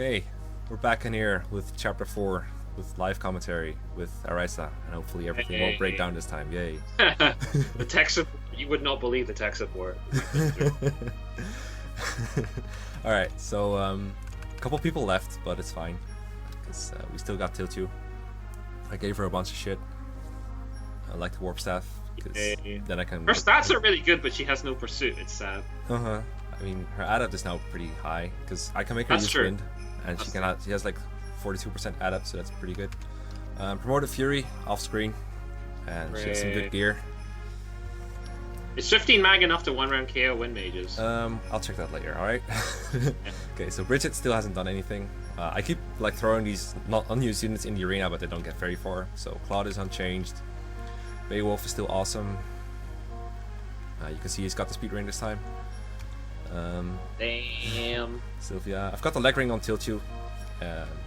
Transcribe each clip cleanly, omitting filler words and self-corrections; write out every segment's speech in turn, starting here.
Okay, we're back in here with Chapter 4 with live commentary with Irysa, and hopefully everything won't break down this time. Yay! The tech support, you would not believe the tech support. All right, so a couple people left, but it's fine because we still got Ch4. I gave her a bunch of shit. I like the warp staff because then I can. Her stats are really good, but she has no pursuit. It's sad. I mean, her adept is now pretty high because I can make her use wind, and she has like 42% adept, so that's pretty good. Promoted Fury off screen, and she has some good gear. Is 15 mag enough to one round KO wind mages? I'll check that later. All right. Okay, so Bridget still hasn't done anything. I keep like throwing these not unused units in the arena, but they don't get very far. So Claude is unchanged. Beowulf is still awesome. You can see he's got the speed ring this time. Damn. Sylvia, I've got the leg ring on Ch4,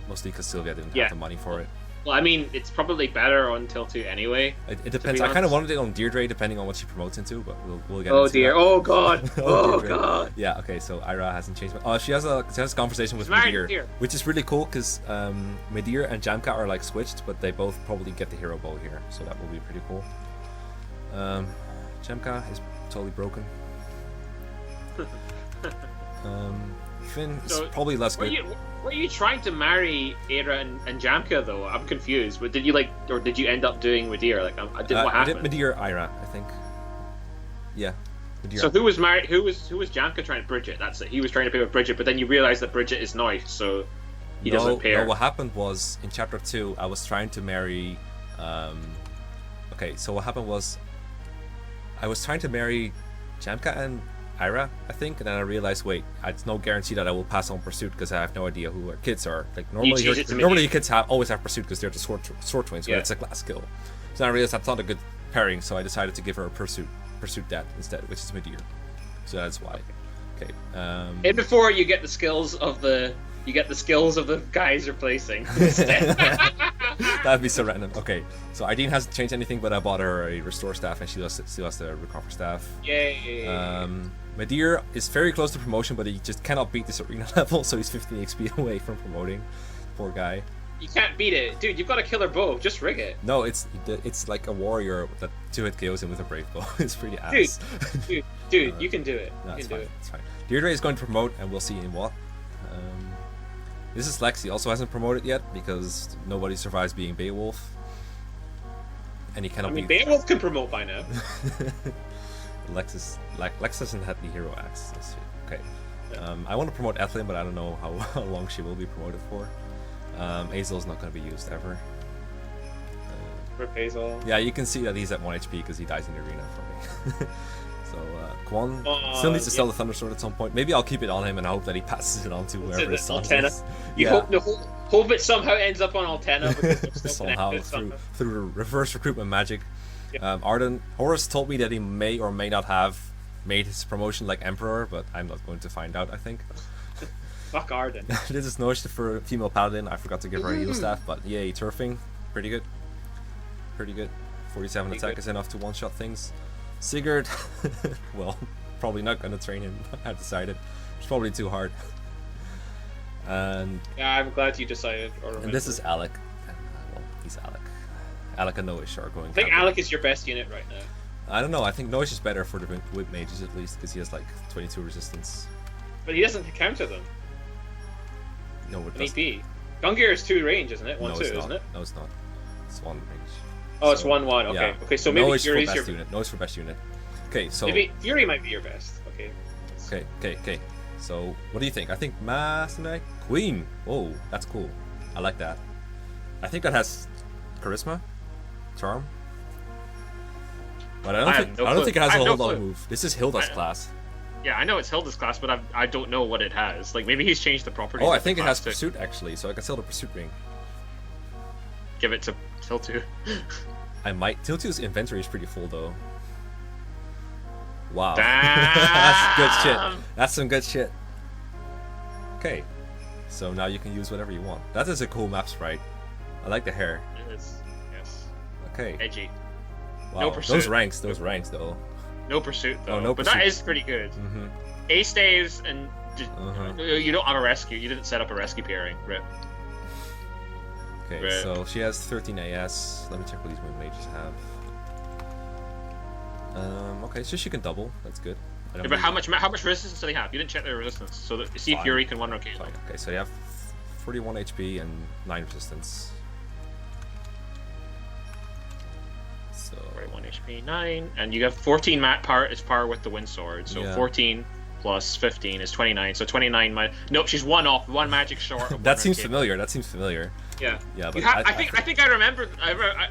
mostly because Sylvia didn't have the money for it. Well, I mean, it's probably better on Ch4 anyway. It depends. I kind of wanted it on Deirdre, depending on what she promotes into, but we'll get. Oh into dear! That. Oh god! Oh Deirdre. God! Yeah. Okay. So Ira hasn't changed. Oh, she has a conversation with Medir, which is really cool because Medir and Jamka are like switched, but they both probably get the hero bow here, so that will be pretty cool. Jamka is totally broken. Finn is probably less good. Were you trying to marry Aira and Jamka though? I'm confused. But did you or did you end up doing Medir? Like, what happened? I did Medir Ira, I think. Yeah. Medir. So who was married? Who was Jamka trying to Bridget? That's it. He was trying to pair with Bridget, but then you realized that Bridget is nice, so he doesn't pair. No, what happened was in Chapter 2, I was trying to marry. Okay, so what happened was I was trying to marry Jamka and Ira, I think, and then I realized, wait, it's no guarantee that I will pass on pursuit because I have no idea who our kids are. Like normally, your kids always have pursuit because they're the sword twins, but it's a class skill. So then I realized that's not a good pairing, so I decided to give her a pursuit dad instead, which is Medir. So that's why. Okay. And before you get the skills of the guys replacing. That'd be so random. Okay, so Ideen hasn't changed anything, but I bought her a restore staff, and she still has the recover staff. Yay! Medir is very close to promotion, but he just cannot beat this arena level, so he's 15 XP away from promoting. Poor guy. You can't beat it, dude. You've got a killer bow. Just rig it. No, it's like a warrior that 2-hit KOs him with a brave bow. It's pretty ass. Dude, you can do it. No, you can do it. It's fine. Deirdre is going to promote, and we'll see in what. This is Lexi. Also hasn't promoted yet because nobody survives being Beowulf, and he cannot. I mean, Beowulf can promote by now. Lex hasn't had the hero axe. Let's see. Okay. I want to promote Ethlyn, but I don't know how long she will be promoted for. Azel's not going to be used ever. Rip Hazel. Yeah, you can see that he's at 1 HP because he dies in the arena for me. So Quan still needs to sell the Thundersword at some point. Maybe I'll keep it on him and I hope that he passes it on to whoever his son is. You hope it somehow ends up on Altena because somehow through reverse recruitment magic. Yep. Horace told me that he may or may not have made his promotion like Emperor, but I'm not going to find out, I think. Fuck Arden. This is Nosh for female paladin. I forgot to give her a heal staff, but yay, turfing. Pretty good. 47 attack is enough to one-shot things. Sigurd, well, probably not going to train him. I decided it's probably too hard. And yeah, I'm glad you decided. And this is Alec. Well, he's Alec. Alec and Noish are going. I think Alec is your best unit right now. I don't know. I think Noish is better for the whip mages at least because he has like 22 resistance. But he doesn't counter them. No, it doesn't. Maybe. Gungear is 2 range, isn't it? 1-2, isn't it? No, it's not. It's 1 range. Oh, it's 1-1. Okay. Yeah. Okay. So maybe Fury's your best unit. Noish for best unit. Okay, so maybe Fury might be your best. Okay. Okay. So what do you think? I think Master Knight Queen. Oh, that's cool. I like that. I think that has charisma, charm. But I don't think it has a whole lot of move. This is Hilda's class. Yeah, I know it's Hilda's class, but I don't know what it has. Like maybe he's changed the properties. Oh, I think it has pursuit actually, so I can sell the pursuit ring. Give it to Ch4. I might. Ch4's inventory is pretty full though. Wow. That's good shit. That's some good shit. Okay. So now you can use whatever you want. That is a cool map sprite. I like the hair. It is. Yes. Okay. Edgy. Wow. No pursuit. Those ranks though. No pursuit though. Oh, no but pursuit. that is pretty good. Mm-hmm. A staves and You don't have a rescue. You didn't set up a rescue pairing. Rip. Okay, Right. so she has 13 AS. Let me check what these wind mages have. Okay, so she can double. That's good. I don't Yeah, but really- how much resistance do they have? You didn't check their resistance, so that see if Fine. Fury can one round KO. Fine. Okay, so they have 41 HP and 9 resistance. So 41 HP, 9, and you have 14 power is power with the wind sword. So Yeah. 14 plus 15 is 29. So 29 nope, she's one off, one magic short. Of that one seems round KO. familiar. That seems familiar. Yeah. Yeah, but You I think I remember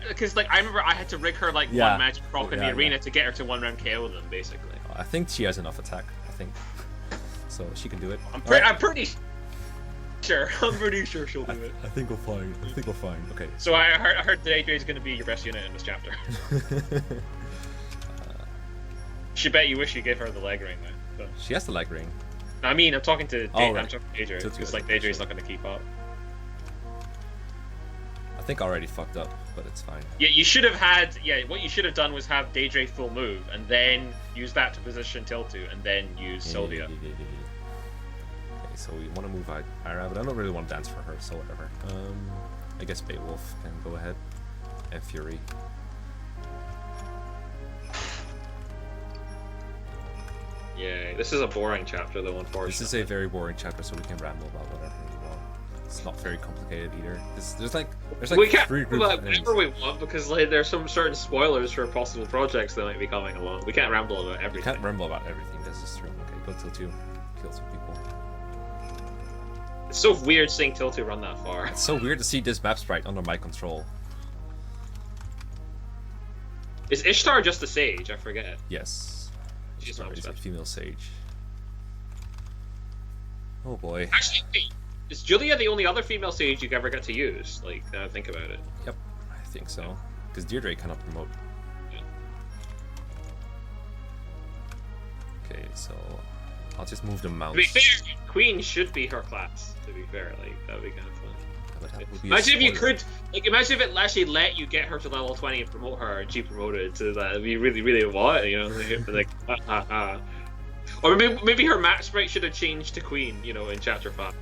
because I remember I had to rig her like Yeah. one magic proc in Yeah, the arena yeah. to get her to one round KO them basically. I think she has enough attack. I think so. She can do it. I'm Alright. pretty sure. I'm pretty sure she'll do it. I think we'll find. I think we'll find. Okay. So I heard that AJ is going to be your best unit in this chapter. Should bet you wish you gave her the leg ring though. So. She has the leg ring. I mean, I'm talking to Oh, right. I'm talking to AJ That's because good. like AJ's not going to keep up. I think I already fucked up, but it's fine. Yeah, you should have had. Yeah, what you should have done was have Daedra full move and then use that to position Tiltu and then use Sylvia. Okay, so we want to move out Ira, but I don't really want to dance for her, so whatever. I guess Beowulf can go ahead. And Fury. Yeah, this is a boring chapter though, This unfortunately. is a very boring chapter, so we can ramble about whatever we want. It's not very complicated either. There's like We can't 3 do groups that of enemies. whenever we want because like there's some certain spoilers for possible projects that might be coming along. We can't ramble about You everything. can't ramble about everything. This is true. Okay, go Tiltu. Kill some people. It's so weird seeing Tiltu run that far. It's so weird to see this map sprite under my control. Is Ishtar just a sage? I forget. Yes. She's Sorry, not it's a special. female sage. Oh boy. Actually, wait, is Julia the only other female sage you ever get to use? Like, now think about it. Yep, I think so. Because Deirdre cannot promote. Yeah. Okay, so I'll just move the mouse. To be fair, Queen should be her class. To be fair, like that would be kind of fun. But that would be a Imagine if you spoiler. could, like, imagine if it actually let you get her to level 20 and promote her, and she promoted to that. It'd be really, really what, you know? Like, ha ha ha. Or maybe her map sprite should have changed to Queen, you know, in chapter 5.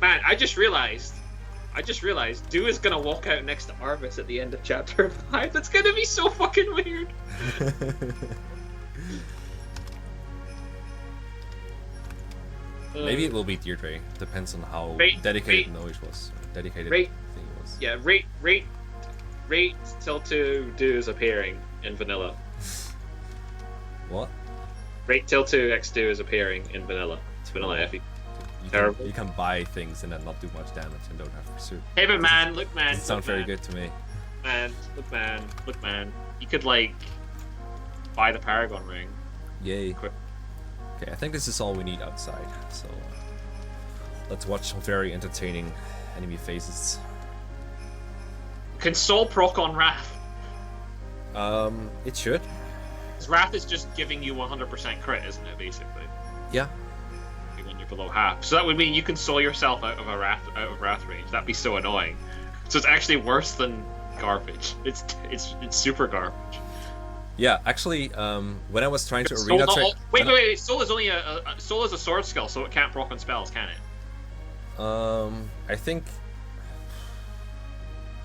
Man, I just realized, Du is gonna walk out next to Arvis at the end of chapter 5. That's gonna be so fucking weird. Maybe it will be Deirdre. Depends on how Rate- dedicated rate- Noise was. Dedicated rate- thing it was. Yeah, rate Tiltu Du is appearing in vanilla. What? Rate Tiltu X Du is appearing in vanilla. It's vanilla FE. Terrible. You can buy things and then not do much damage and don't have pursuit. Hey, but man, look, man. Doesn't sound look, very man, good to me. Man, look, man. You could, like, buy the Paragon ring. Yay. Quick. Okay, I think this is all we need outside. So let's watch some very entertaining enemy faces. Can Soul proc on Wrath? It should. 'Cause Wrath is just giving you 100% crit, isn't it, basically? Yeah. When you're below half. So that would mean you can soul yourself out of Wrath range. That'd be so annoying. So it's actually worse than garbage. It's super garbage. Yeah, actually, when I was trying to Soul arena not train, all- wait. Soul is only Soul is a sword skill, so it can't proc on spells, can it? I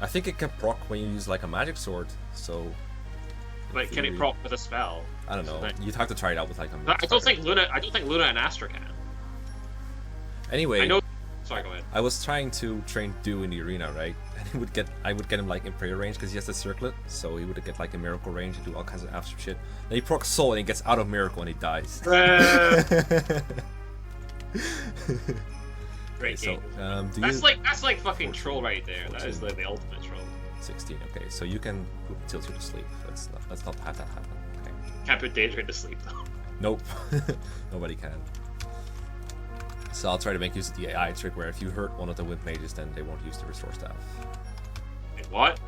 think it can proc when you use like a magic sword. So Like, can it theory- proc with a spell? I don't know. So You'd have to try it out with like a. I don't think Luna and Astra can. Anyway, I know. Sorry, go ahead. I was trying to train Du in the arena, right? And I would get him like in prayer range because he has the circlet, so he would get like a miracle range and do all kinds of after shit. Then he procs soul and he gets out of miracle and he dies. Great So, game. do That's you... like fucking troll right there. That is the ultimate troll. 16. Okay, so you can put Tiltu to sleep. Let's not have that happen. Okay. Can't put Daedra to sleep though. Nope. Nobody can. So I'll try to make use of the AI trick where if you hurt one of the Wind Mages, then they won't use the Restore Staff. Wait, what?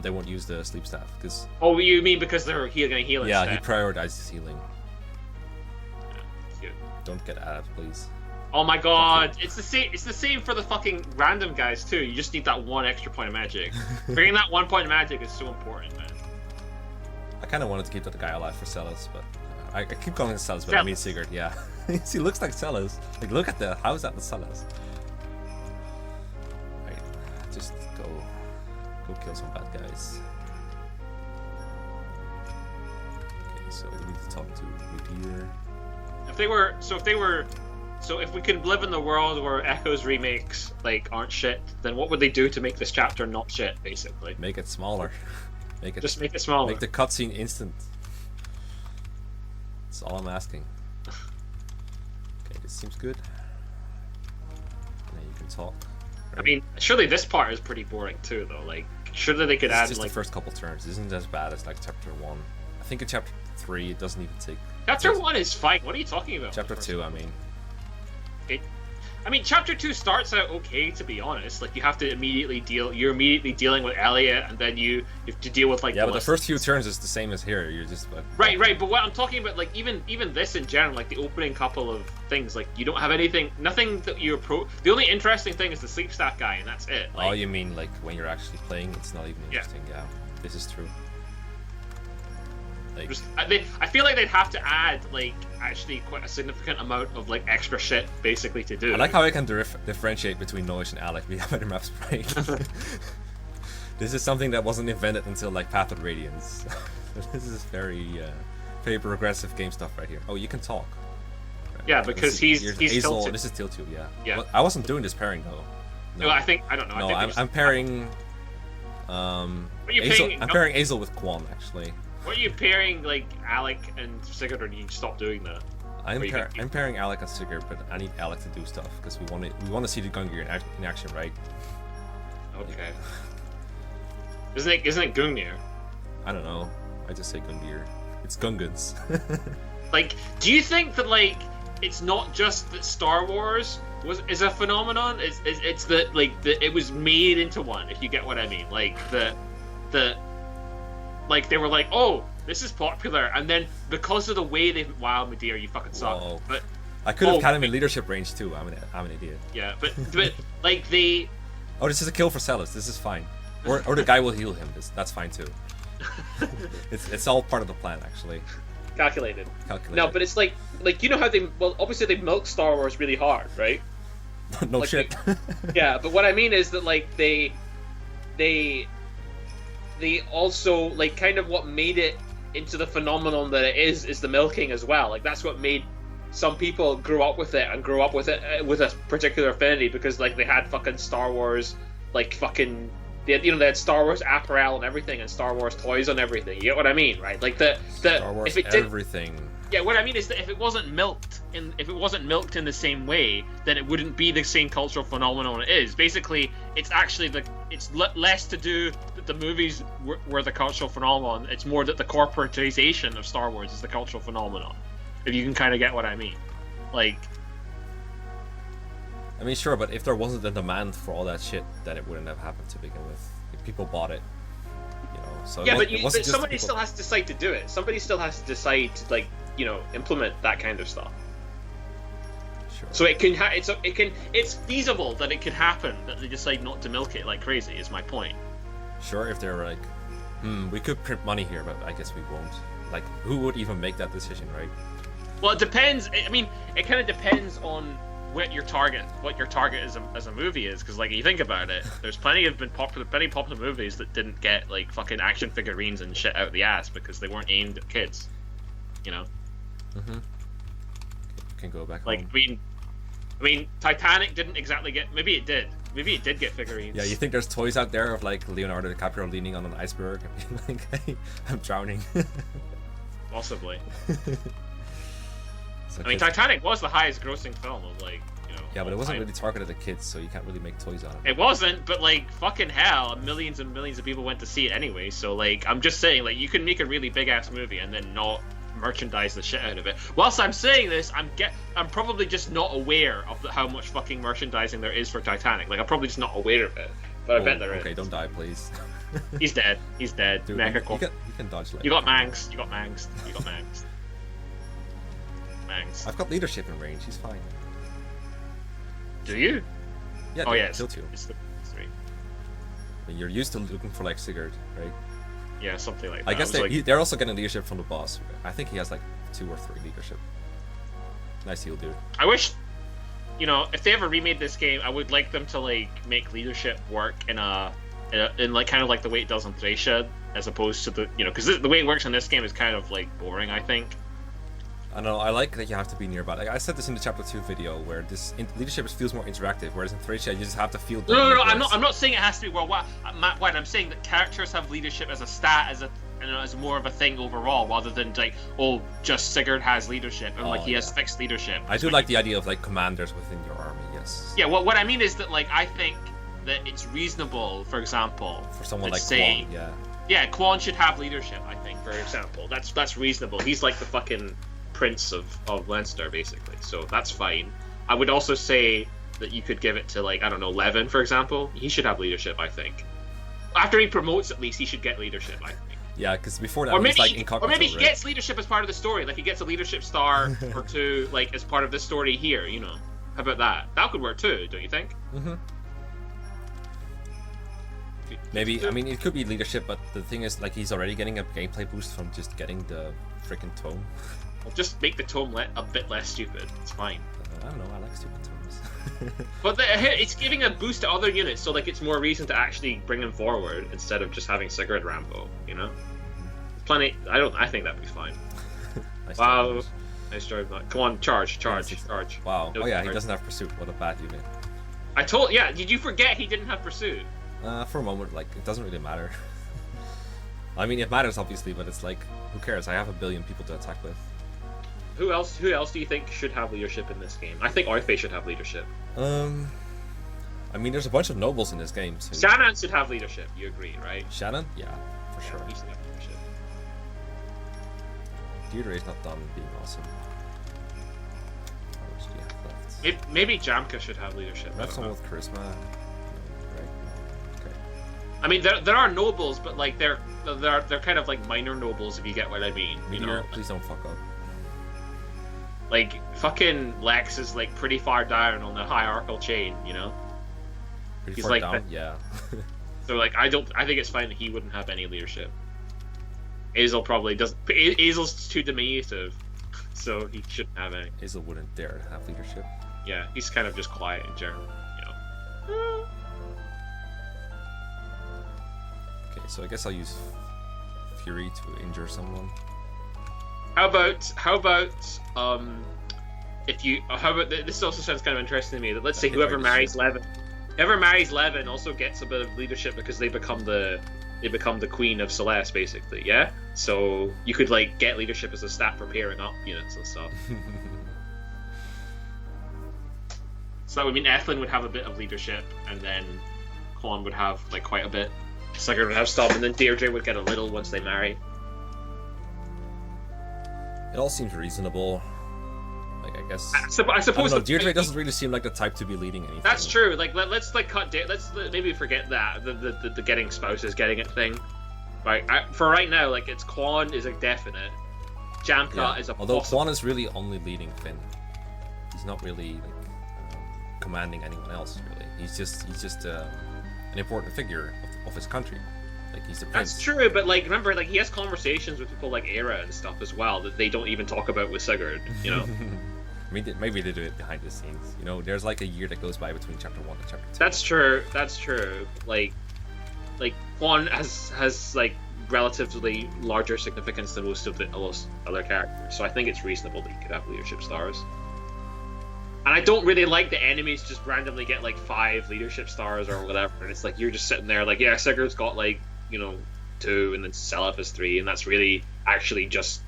They won't use the Sleep Staff, because... Oh, you mean because they're gonna heal Yeah, instead? he prioritizes healing. Cute. Don't get ad, please. Oh my god, it's the same. It's the same for the fucking random guys too. You just need that one extra point of magic. Bringing that 1 point of magic is so important, man. I kind of wanted to keep that guy alive for Celis, but I keep calling him Celes, but I mean Sigurd. Yeah, he looks like Celes. Like, look at the. How is that the Celes? Right, just go kill some bad guys. Okay, so we need to talk to Meteor. So if we could live in the world where Echo's remakes like aren't shit, then what would they do to make this chapter not shit? Basically, make it smaller. Just make it smaller. Make the cutscene instant. That's all I'm asking. Okay, this seems good. Now you can talk. Right? I mean, surely this part is pretty boring too, though. Like, surely they could add just like the first couple turns. It isn't as bad as like chapter 1. I think in chapter 3 it doesn't even take. Chapter 1 is fine. What are you talking about? Chapter 2, I mean. Chapter 2 starts out okay, to be honest. Like, you're immediately dealing with Elliot, and then you have to deal with like. Yeah, but the first few turns is the same as here. You're just like. Right. But what I'm talking about, like even this in general, like the opening couple of things, like you don't have nothing that you approach. The only interesting thing is the sleep stack guy, and that's it. Like, oh, you mean like when you're actually playing, it's not even interesting. Yeah, this is true. Like, I feel like they'd have to add like actually quite a significant amount of like extra shit basically to do. I like how I can differentiate between Noish and Alec via better map spray. This is something that wasn't invented until like Path of Radiance. This is very progressive game stuff right here. Oh, you can talk. Yeah, because he's Hazel. tilted. This is Tiltu, yeah. Yeah. Well, I wasn't doing this pairing though. No, I don't know. No, I think I'm pairing. I'm pairing Hazel with Quan actually. What are you pairing like Alec and Sigurd, or you stop doing that? I'm pairing Alec and Sigurd, but I need Alec to do stuff because we want to see the Gungnir in action, right? Okay. Isn't it Gungnir? I don't know. I just say Gungnir. It's Gungans. Like, do you think that like it's not just that Star Wars is a phenomenon? It's that like it was made into one. If you get what I mean, like the like they were like, oh, this is popular, and then because of the way they Medea, you fucking suck. Whoa. But I could have had him in leadership range too. I'm an idiot. Yeah, but like they. Oh, this is a kill for Celes. This is fine. Or the guy will heal him. That's fine too. It's all part of the plan actually. Calculated. No, but it's like you know how obviously they milk Star Wars really hard, right? No like shit. Yeah, but what I mean is that like they also like kind of what made it into the phenomenon that it is the milking as well. Like that's what made some people grow up with it with a particular affinity, because like they had fucking Star Wars, like fucking they had Star Wars apparel and everything, and Star Wars toys and everything. You get what I mean, right? Like the Star Wars everything. Yeah, what I mean is that if it wasn't milked in the same way, then it wouldn't be the same cultural phenomenon it is. Basically, it's actually less to do that the movies were the cultural phenomenon. It's more that the corporatization of Star Wars is the cultural phenomenon. If you can kind of get what I mean, like. I mean, sure, but if there wasn't a demand for all that shit, then it wouldn't have happened to begin with. If people bought it, you know. So yeah, but somebody still has to decide to do it. Somebody still has to decide to like, you know, implement that kind of stuff. Sure. So it's feasible that it could happen that they decide not to milk it like crazy. Is my point. Sure, if they're like, we could print money here, but I guess we won't. Like, who would even make that decision, right? Well, it depends. I mean, it kind of depends on what your target as a movie is, because like you think about it, there's plenty popular movies that didn't get like fucking action figurines and shit out the ass because they weren't aimed at kids, you know. Mm-hmm. Can go back like home. I mean Titanic didn't exactly get, maybe it did get figurines. Yeah, you think there's toys out there of like Leonardo DiCaprio leaning on an iceberg and being like, hey, I'm drowning. Possibly. So I mean, Titanic was the highest grossing film of like, you know. Yeah, but it wasn't really targeted at kids, so you can't really make toys out of it. It wasn't, but like fucking hell, millions and millions of people went to see it anyway. So like, I'm just saying, like, you can make a really big ass movie and then not merchandise the shit out of it. Whilst I'm saying this, I'm probably just not aware of how much fucking merchandising there is for Titanic. Like, I'm probably just not aware of it. But I bet there is. Okay, don't die, please. He's dead. Dude, Mekkah, you can dodge like. You got Mangs. I've got leadership in range. He's fine. Do you? Yeah. Oh yeah. Still two. It's 3. I mean, you're used to looking for like Sigurd, right? Yeah, something like that. I guess they're also getting leadership from the boss. I think he has like 2 or 3 leadership. Nice heal, dude. I wish, if they ever remade this game, I would like them to like make leadership work in like kind of like the way it does on Thracia, as opposed to because the way it works in this game is kind of like boring, I think. I don't know. I like that you have to be nearby. Like I said this in the chapter 2 video, where this leadership feels more interactive, whereas in Thracia you just have to feel. No. I'm not saying it has to be worldwide. I'm saying that characters have leadership as a stat, as more of a thing overall, rather than like, just Sigurd has leadership and he has fixed leadership. I do like the idea of like commanders within your army. Yes. Yeah. What I mean is that like I think that it's reasonable, for example, for someone like Quan, yeah. Yeah, Quan should have leadership. I think, for example, that's reasonable. He's like the fucking Prince of Leinster, basically. So that's fine. I would also say that you could give it to like, I don't know, Levin, for example. He should have leadership, I think. After he promotes, at least he should get leadership, I think. Yeah, because before that, he's like incognito. Or maybe he gets leadership as part of the story. Like he gets a leadership star or 2, like as part of the story here. How about that? That could work too, don't you think? Mm-hmm. Maybe. I mean, it could be leadership, but the thing is, like, he's already getting a gameplay boost from just getting the freaking tome. Well, just make the tome a bit less stupid. It's fine. I don't know. I like stupid tomes. But it's giving a boost to other units, so like it's more reason to actually bring them forward instead of just having Sigurd Rambo. Plenty. I think that'd be fine. Nice wow. Nice drive. Come on, charge. Wow. No, he doesn't have pursuit. What a bad unit. Yeah. Did you forget he didn't have pursuit? For a moment, like, it doesn't really matter. I mean, it matters obviously, but it's like, who cares? I have 1 billion people to attack with. Who else do you think should have leadership in this game? I think Orphe should have leadership. I mean, there's a bunch of nobles in this game. So Shannon should have leadership. You agree, right? Shannon? Yeah, for sure. He should have leadership. Deirdre's not done being awesome. How much do you have left? Maybe Jamka should have leadership. I have someone with charisma. I mean, there are nobles, but like they're kind of like minor nobles, if you get what I mean. Please don't fuck up. Like fucking Lex is like pretty far down on the hierarchical chain, Pretty He's far like down, yeah. So like I think it's fine that he wouldn't have any leadership. Azel probably doesn't. Azel's too diminutive, so he shouldn't have any. Azel wouldn't dare to have leadership. Yeah, he's kind of just quiet in general, Okay, so I guess I'll use Fury to injure someone. How about this also sounds kind of interesting to me, that let's say whoever marries Levin also gets a bit of leadership because they become the queen of Celeste, basically, yeah? So you could like get leadership as a stat for pairing up units and stuff. So that would mean Ethlin would have a bit of leadership, and then Quan would have like quite a bit. Sigurd would have stuff, and then Deirdre would get a little once they marry. It all seems reasonable. Like, I guess. I suppose. Deirdre doesn't really seem like the type to be leading anything. That's true. Like, let's like let's maybe forget that the getting spouses, getting it thing. Right. For right now, like it's Quan is a definite. Jamka is a. Although Quan is really only leading Finn. He's not really like commanding anyone else. Really, he's just an important figure of his country. Like, he's the prince. That's true, but like remember, like he has conversations with people like Era and stuff as well that they don't even talk about with Sigurd. I mean, maybe they do it behind the scenes. There's like a year that goes by between chapter 1 and chapter 2. That's true. Like Quan has like relatively larger significance than most other characters, so I think it's reasonable that he could have leadership stars. And I don't really like the enemies just randomly get like 5 leadership stars or whatever, and it's like you're just sitting there like, yeah, Sigurd's got like 2, and then Selef has 3, and that's really actually just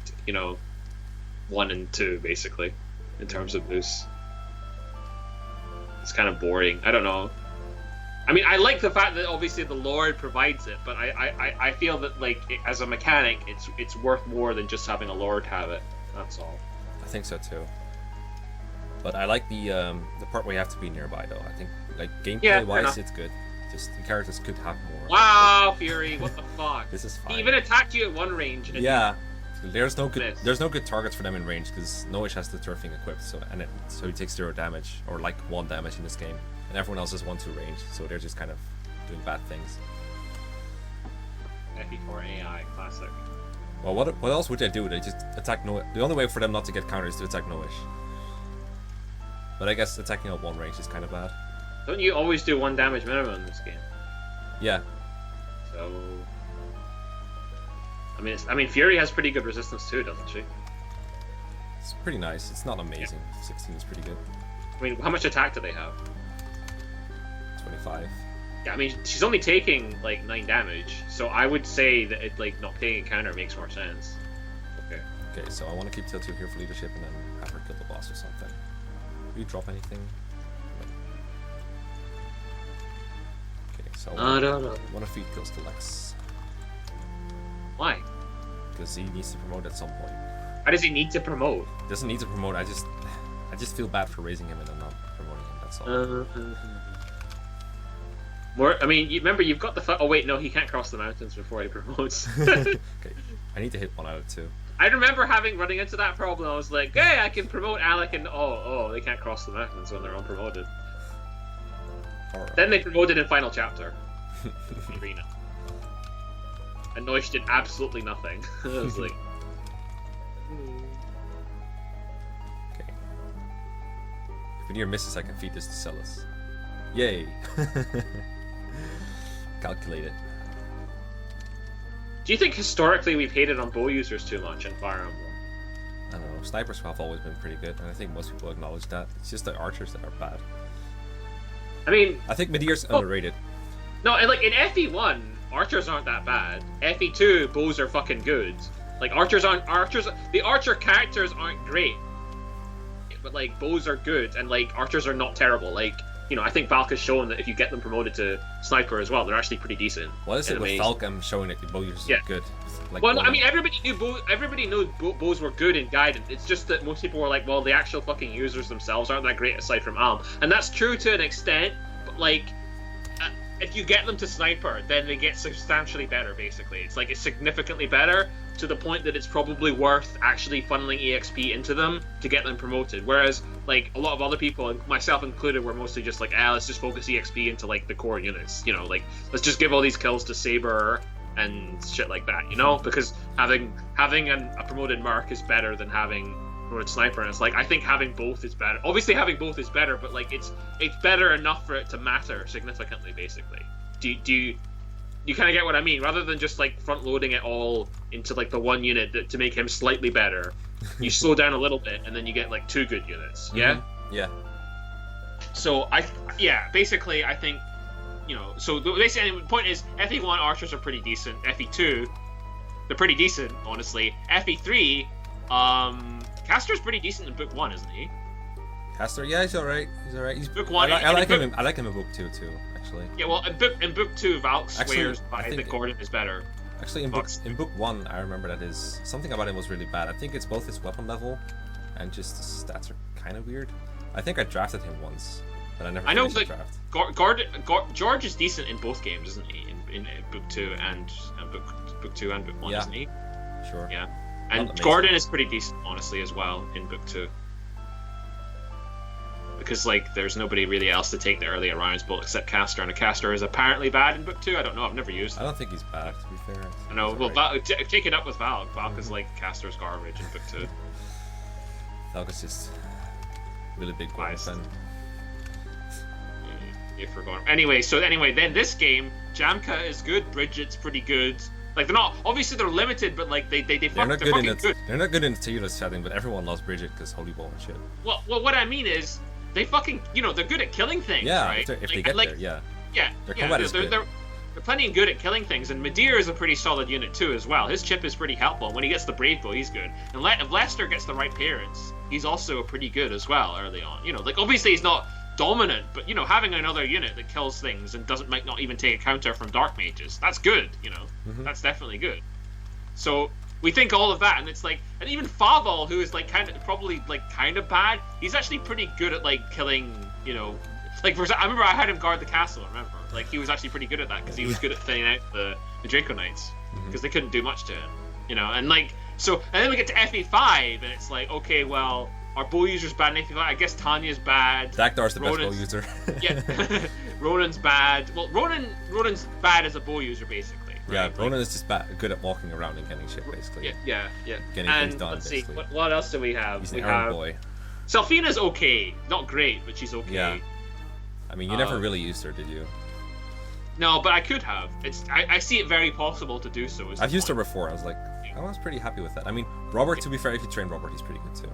1 and 2 basically in terms of boosts. It's kind of boring. I don't know. I mean, I like the fact that obviously the Lord provides it, but I feel that like as a mechanic, it's worth more than just having a Lord have it. That's all. I think so too. But I like the part where you have to be nearby, though. I think, like, gameplay-wise, it's good. Just the characters could have more. Wow, Fury! What the fuck? This is fine. He even attacked you at one range. Yeah, there's no good targets for them in range because Noish has the turfing equipped, so he takes 0 damage or like 1 damage in this game, and everyone else is 1-2 range, so they're just kind of doing bad things. FE4 AI classic. Well, what else would they do? They just attack no. The only way for them not to get countered is to attack no-ish. But I guess attacking at one range is kind of bad. Don't you always do 1 damage minimum in this game? Yeah. So, I mean, Fury has pretty good resistance too, doesn't she? It's pretty nice. It's not amazing. Yeah. 16 is pretty good. I mean, how much attack do they have? 25. Yeah, I mean, she's only taking like 9 damage, so I would say that it like not taking a counter makes more sense. Okay. Okay, so I want to keep Tilt 2 here for leadership and then have her kill the boss or something. Do you drop anything? Okay, so I want to feed kills to Lex. Why? Because he needs to promote at some point. Why does he need to promote? He doesn't need to promote. I just feel bad for raising him and then not promoting him. That's all. More. I mean, remember you've got the. Oh wait, no, he can't cross the mountains before he promotes. Okay, I need to hit 1 out of 2. I remember running into that problem. I was like, hey, I can promote Alec, and they can't cross the mountains when they're unpromoted. Right. Then they promoted in Final Chapter. Arena. And Noish did absolutely nothing. I was like... Okay. If Veneer misses, I can feed this to Celis. Yay! Calculate it. Do you think historically we've hated on bow users too much in Fire Emblem? I don't know. Snipers have always been pretty good, and I think most people acknowledge that. It's just the archers that are bad. I mean... I think Medear's underrated. No, like in FE1, archers aren't that bad. FE2, bows are fucking good. Like, the archer characters aren't great. But, like, bows are good, and, like, archers are not terrible. Like, you know, I think Valk has shown that if you get them promoted to sniper as well, they're actually pretty decent. What is it with Valk? I'm showing that the bow users are good. Like, well, I mean, everybody knew bows were good in Gaiden. It's just that most people were like, well, the actual fucking users themselves aren't that great aside from Alm. And that's true to an extent, but, like, if you get them to sniper, then they get substantially better, basically. It's like, it's significantly better to the point that it's probably worth actually funneling EXP into them to get them promoted. Whereas, like, a lot of other people, and myself included, were mostly just like, let's just focus EXP into, like, the core units. You know, like, let's just give all these kills to Saber and shit like that, you know? Because having a promoted Merc is better than having promoted Sniper, and it's like, I think having both is better. Obviously having both is better, but, like, it's better enough for it to matter significantly, basically. Do you kind of get what I mean? Rather than just, like, front-loading it all into, like, the one unit to make him slightly better, you slow down a little bit, and then you get, like, 2 good units, yeah? Mm-hmm. Yeah. So, basically, I think, you know, so basically the point is, FE1 archers are pretty decent. FE2, they're pretty decent, honestly. FE3, Castor's pretty decent in Book 1, isn't he? Castor, yeah, he's alright. He's Book 1. I like him in Book 2 too, actually. Yeah, well, in Book 2, Valk swears that Gordon is better. Actually, in Book 1, I remember that something about him was really bad. I think it's both his weapon level and just his stats are kind of weird. I think I drafted him once, but I never finished the draft. George is decent in both games, isn't he? In Book 2 and Book 2 and Book 1, isn't he? Sure. Yeah. And Gordon is pretty decent, honestly, as well, in Book 2. Because, like, there's nobody really else to take the earlier rounds, but except Castor, and Castor is apparently bad in Book 2. I don't know, I've never used him. I don't think he's bad, to be fair. I know, well, take it up with Valk. Valk is like Castor's garbage in Book 2. Valk is just really big Gordon fan. You forgot. Anyway, then this game, Jamka is good, Bridget's pretty good. Like, they're not, obviously they're limited, but, like, they're fucking good. They're not good in the Tayula setting, but everyone loves Bridget because holy ball and shit. Well, what I mean is, they fucking, you know, they're good at killing things, right? If they get there, yeah. Yeah, they're plenty good at killing things, and Medear is a pretty solid unit too, as well. His chip is pretty helpful. When he gets the Brave Bow, he's good. And if Lester gets the right parents, he's also pretty good as well early on. You know, like, obviously he's not dominant, but, you know, having another unit that kills things and might not even take a counter from Dark Mages, that's good, you know. Mm-hmm. That's definitely good. So we think all of that, and it's like, and even Faval, who is like kind of bad, he's actually pretty good at, like, killing, you know, like, for example, I remember I had him guard the castle. Remember, like, he was actually pretty good at that because he was good at thinning out the Draco Knights because they couldn't do much to him, you know. And, like, so, and then we get to FE5, and it's like, okay, well, our bow user's bad in FE5. I guess Tanya's bad. Dakdar's the best bow user. Yeah, Ronan's bad. Well, Ronan's bad as a bow user, basically. Yeah, Right? Ronan is just good at walking around and getting shit, basically. Yeah. Getting And things done, let's see, basically. what else do we have? He's we an errand have boy. Selfina's okay, not great, but she's okay. Yeah. I mean, you never really used her, did you? No, but I could have. I see it very possible to do so. I've used her before. I was like, I was pretty happy with that. I mean, Robert, to be fair, if you train Robert, he's pretty good too.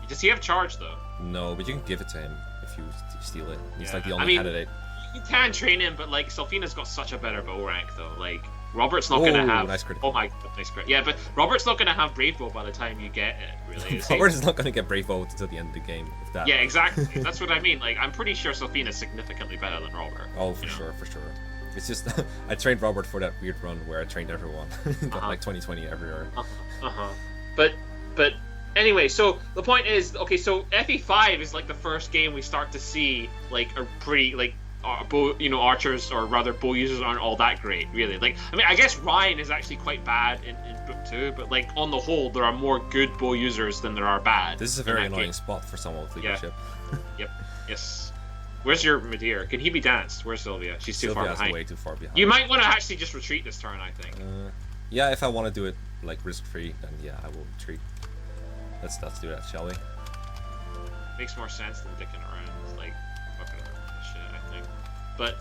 Does he have charge though? No, but you can give it to him if you steal it. He's like the I only mean, candidate. You can train him, but like Selfina's got such a better bow rank though. Like Robert's not gonna have. Nice crit. Oh my god, nice crit. Yeah, but Robert's not gonna have Brave Bow by the time you get it. Really, is he? Robert is not gonna get Brave Bow until the end of the game. If that. Yeah, exactly. That's what I mean. Like I'm pretty sure Selfina's significantly better than Robert. Oh, for sure. It's just I trained Robert for that weird run where I trained everyone, got like 20/20 everywhere. But anyway, so the point is, okay, so FE5 is like the first game we start to see like a pretty like bow, archers or rather bow users aren't all that great, really. Like I mean, I guess Ryan is actually quite bad in book 2, but like on the whole, there are more good bow users than there are bad. This is a very annoying spot for someone with leadership. Yep. Yes. Where's your Madeir? Can he be danced? Where's Sylvia? She's too far behind. Way too far behind. You might want to actually just retreat this turn, I think. Yeah, if I want to do it like risk-free, then yeah, I will retreat. Let's do that, shall we? Makes more sense than dicking around. It's like fucking shit, I think. But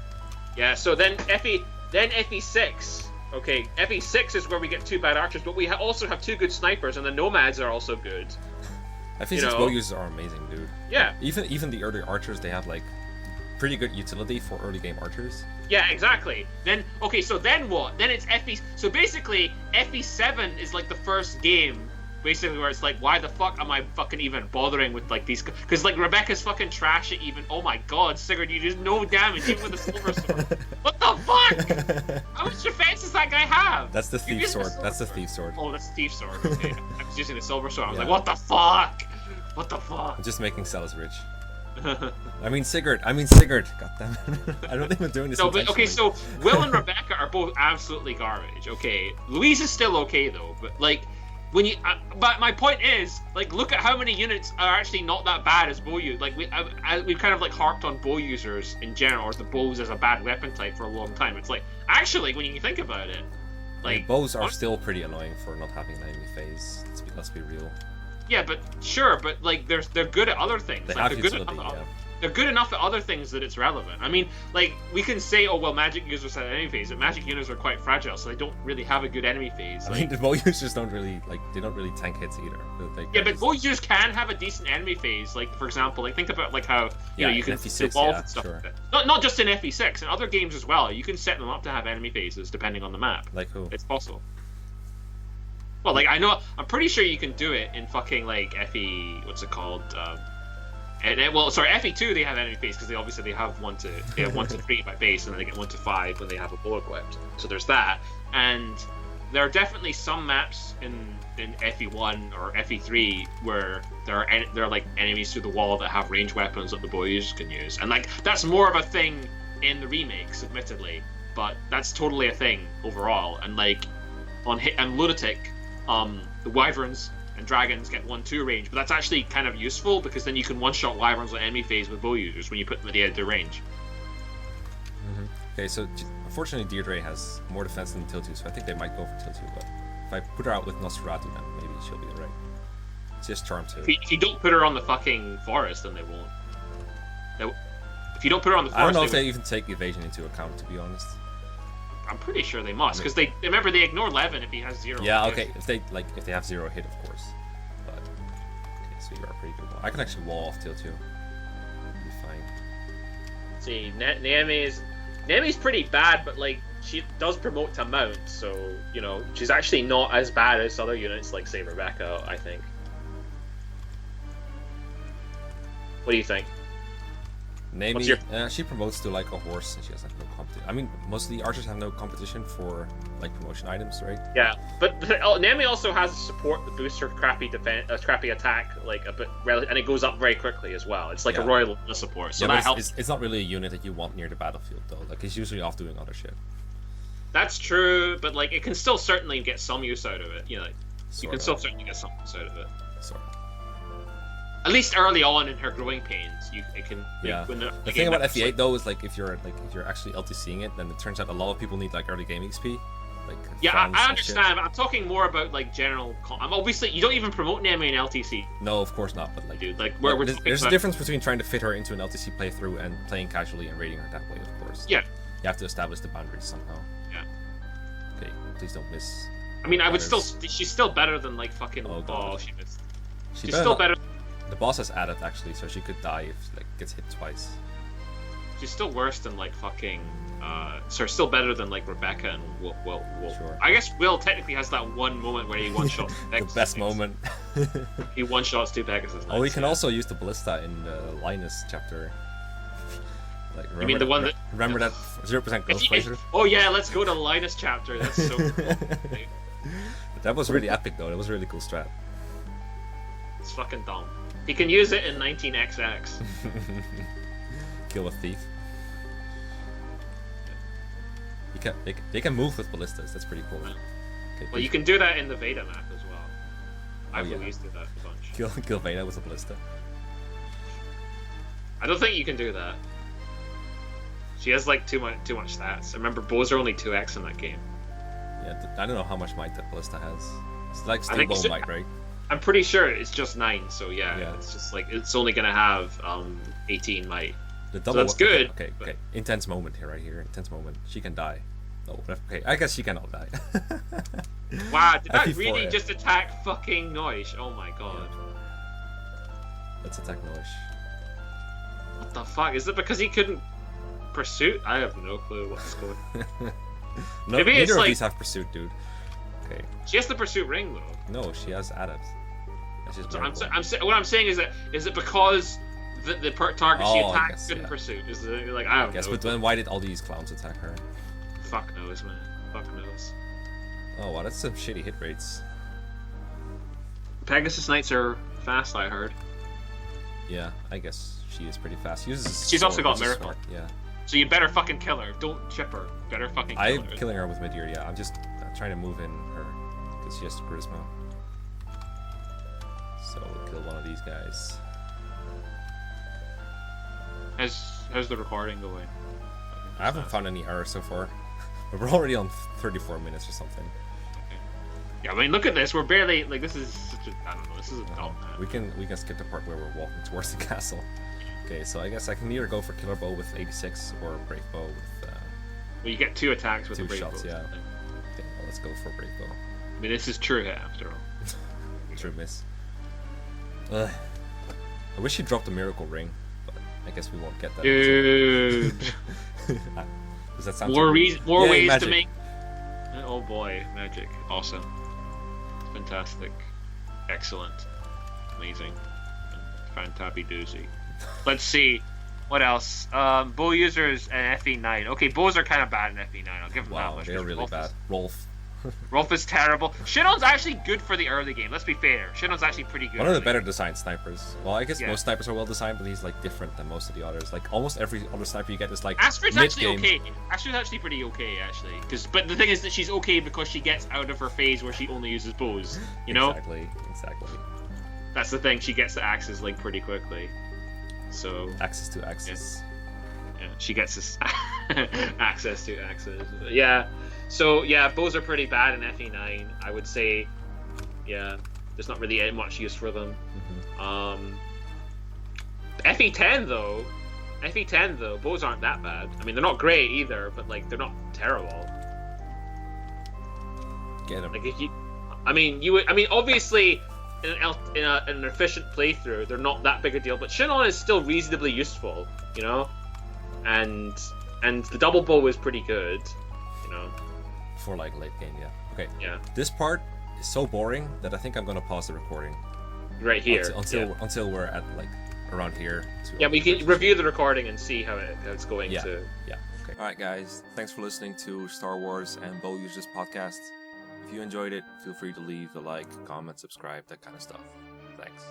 yeah, so then FE6. Okay, FE6 is where we get 2 bad archers, but we also have 2 good snipers, and the nomads are also good. FE6 bow users are amazing, dude. Yeah. Even the early archers, they have like pretty good utility for early game archers. Yeah, exactly. Then so then what? Then it's FE. So basically, FE7 is like the first game, basically where it's like, why the fuck am I fucking even bothering with like these? Because like Rebecca's fucking trash at even. Oh my god, Sigurd, you just no damage even with a silver sword. What the fuck? How much defense does that guy have? That's the thief sword. That's the thief sword. Oh, that's the thief sword. Okay, I was using the silver sword. I was like, what the fuck? What the fuck? I'm just making Celis rich. I mean Sigurd. Goddamn. I don't think I'm doing this. No, but okay, so Will and Rebecca are both absolutely garbage. Okay, Louise is still okay though, but like when you. But my point is, like, look at how many units are actually not that bad as bow users. Like we've kind of like harped on bow users in general, or the bows as a bad weapon type for a long time. It's like actually when you think about it, like bows are still pretty annoying for not having an enemy phase. Let's be real. Yeah, but sure, but like they're good at other things. They're good enough at other things that it's relevant. I mean, like we can say, oh well, magic users have enemy phase, but magic users are quite fragile, so they don't really have a good enemy phase. I mean, the bow users don't really tank hits either. But bow users can have a decent enemy phase. Like for example, like think about like how you can evolve and stuff. Sure. Not just in FE6, in other games as well. You can set them up to have enemy phases depending on the map. Like who? It's possible. Well, like I'm pretty sure you can do it in fucking like FE. What's it called? FE2 they have enemy phase because they have 1 to 3 by base, and then they get 1 to 5 when they have a bow equipped. So there's that, and there are definitely some maps in FE1 or FE3 where there are like enemies through the wall that have ranged weapons that the bow users can use, and like that's more of a thing in the remakes, admittedly, but that's totally a thing overall. And like on Lunatic. The wyverns and dragons get 1-2 range, but that's actually kind of useful because then you can one-shot wyverns on enemy phase with bow users when you put them at the edge of their range. Okay, so unfortunately Deirdre has more defense than Tiltu, so I think they might go for Tiltu, but if I put her out with Nosferatu, then maybe she'll be alright. It's just Charm 2. If you don't put her on the fucking forest, then they won't. If you don't put her on the forest, I don't know if they even take evasion into account, to be honst. I'm pretty sure they must, because they ignore Levin if he has 0. Yeah, okay. If they have 0 hit, of course. But okay, so you are pretty good. I can actually wall off Tiltu. Be fine. See, Nemi's pretty bad, but like she does promote to mount, so she's actually not as bad as other units like say Rebecca, I think. What do you think? Nemi, she promotes to like a horse, and she has like no competition. I mean, most of the archers have no competition for like promotion items, right? Yeah, but Nemi also has support that boosts her crappy crappy attack like a bit, and it goes up very quickly as well. It's like a royal support, so that helps. It's not really a unit that you want near the battlefield, though. Like it's usually off doing other shit. That's true, but like it can still certainly get some use out of it. You can still certainly get some use out of it. Sort of. At least early on in her growing pains, it can. Yeah. The thing about FE8 though is like if you're actually LTCing it, then it turns out a lot of people need like early game XP, like. Yeah, fans I and understand, shit. but I'm talking more about like general. I'm obviously you don't even promote Nemi in LTC, No, of course not. But like, dude. Like we're there's, talking there's a about- difference between trying to fit her into an LTC playthrough and playing casually and rating her that way. Of course. Yeah. You have to establish the boundaries somehow. Yeah. Okay, please don't miss. I mean, I would Iris. still. She's still better than like fucking. Oh, God. Oh, she missed. She She's better still not- better. The boss has added actually, so she could die if like gets hit twice. She's still worse than like fucking. Sorry, still better than like Rebecca and Will. Sure. I guess Will technically has that one moment where he one shot. The best moment. He one shots 2 Pegasus. Oh, we can also use the ballista in the Linus chapter. Like, remember mean the one that- Remember that 0% ghost playthrough? Oh yeah, let's go to Linus chapter. That's so cool. That was really epic though. That was a really cool strat. It's fucking dumb. He can use it in 19XX. Kill a thief. They can move with ballistas. That's pretty cool. Okay, Well, you can do that in the Veda map as well. I've yeah. always did that a bunch. kill Veda with a ballista. I don't think you can do that. She has like too much stats. I remember bows are only 2x in that game. Yeah, I don't know how much might that ballista has. It's like I think stable it's- might, right? I'm pretty sure it's just 9. So yeah, Yeah. it's just like it's only gonna have 18 might. The double. that's good, Okay. but- Okay. Intense moment here, right here. Intense moment. She can die. Oh, okay. I guess she cannot die. Wow, did that FE4, really yeah. just attack fucking Noish? Oh my god. Let's attack Noish. What the fuck? Is it because he couldn't pursuit? I have no clue what's going on. No, Maybe it's neither of like- these have pursuit, dude. Okay. She has the pursuit ring though. No, she has added. That's just So very cool. what I'm saying is it because the target she Oh, I attacked guess, couldn't yeah. pursue? Is it like I don't Yes, know. but then why did all these clowns attack her? Fuck knows, man. Fuck knows. Oh wow, that's some shitty hit rates. Pegasus Knights are fast, I heard. Yeah, I guess she is pretty fast. Uses She's also got uses Miracle. sword, yeah. So you better fucking kill her. Don't chip her. Better fucking kill I'm her. killing her with Midir, yeah. I'm just trying to move in her because she has charisma. So we'll kill one of these guys. How's the recording going? I haven't found any errors so far. But we're already on 34 minutes or something. Yeah, I mean, look at this. We're barely like this is such a I don't know. This is a dumb man. We can skip the part where we're walking towards the castle. Okay, so I guess I can either go for Killer Bow with 86 or Brave Bow with Well, you get 2 attacks with 2 the brave shots, bow. yeah. Okay, well, let's go for Brave Bow. I mean, this is true hit after all. True miss. I wish he dropped the Miracle Ring, but I guess we won't get that. Dude, Does that sound more too- more Yay, ways magic. to make. Oh boy, magic! Awesome, fantastic, excellent, amazing, fantabby doozy. Let's see, what else? Bow users and FE9. Okay, bows are kind of bad in FE9. I'll give them that Wow, much. they're really Rolf bad. Rolf. Rolf is terrible. Shinnon's actually good for the early game. Let's be fair. Shinnon's actually pretty good. One of the early. better designed snipers. Well, I guess Yeah. most snipers are well designed, but he's like different than most of the others. Like almost every other sniper you get is like Astrid's actually mid-game. okay. Astrid's actually pretty okay, actually. But the thing is that she's okay because she gets out of her phase where she only uses bows. You know, Exactly. that's the thing. She gets the axes like pretty quickly. So Access to axes. yeah, she gets this access to axes. But yeah. So yeah, bows are pretty bad in FE9. I would say, yeah, there's not really much use for them. FE10 though, bows aren't that bad. I mean, they're not great either, but like they're not terrible. Get him. Like if you, I mean, obviously, in an efficient playthrough, they're not that big a deal. But Shinnon is still reasonably useful, you know, and the double bow is pretty good, you know. For like late game, yeah. Okay. Yeah, This part is so boring that I think I'm gonna pause the recording right here. until we're at like around here. Yeah, we can review the recording and see how it's going. Yeah. To Yeah. Okay. All right, guys. Thanks for listening to Star Wars and Bow Users podcast. If you enjoyed it, feel free to leave a like, comment, subscribe, that kind of stuff. Thanks.